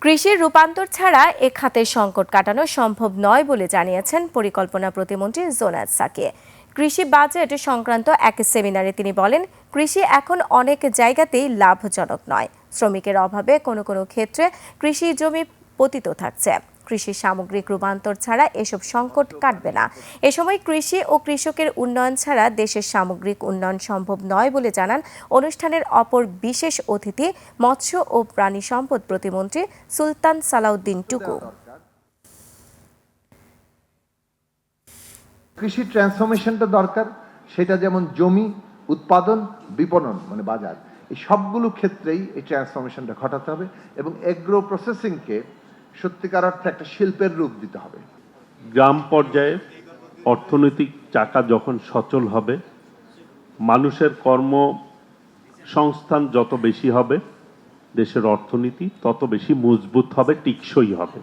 কৃষির রূপান্তর ছাড়া এ খাতের সংকট কাটানো সম্ভব নয় বলে জানিয়েছেন পরিকল্পনা প্রতিমন্ত্রী জোনায়েদ সাকি। কৃষি বাজেট সংক্রান্ত এক সেমিনারে তিনি বলেন, কৃষি এখন অনেক জায়গাতেই লাভজনক নয়। শ্রমিকের অভাবে কোনো কোনো ক্ষেত্রে কৃষি জমি পতিত থাকছে। কৃষি সামগ্রিক রূপান্তর ছাড়া এসব সংকট কাটবে না। এ সময় কৃষি ও কৃষকের উন্নয়ন ছাড়া দেশের সামগ্রিক উন্নয়ন সম্ভব নয় বলে জানান অনুষ্ঠানের অপর বিশেষ অতিথি মৎস্য ও প্রাণী সম্পদ প্রতিমন্ত্রী সুলতান সালাউদ্দিন টুকু। কৃষি ট্রান্সফরমেশনটা দরকার, সেটা যেমন জমি, উৎপাদন, বিপণন মানে বাজার, এই সবগুলো ক্ষেত্রেই এই ট্রান্সফরমেশনটা ঘটাতে হবে এবং এগ্রো প্রসেসিংকে সত্যিকার অর্থে একটা শিল্পের রূপ দিতে হবে। গ্রাম পর্যায়ে অর্থনৈতিক চাকা যখন সচল হবে, মানুষের কর্মসংস্থান যত বেশি হবে, দেশের অর্থনীতি তত বেশি মজবুত হবে, টিকসই হবে।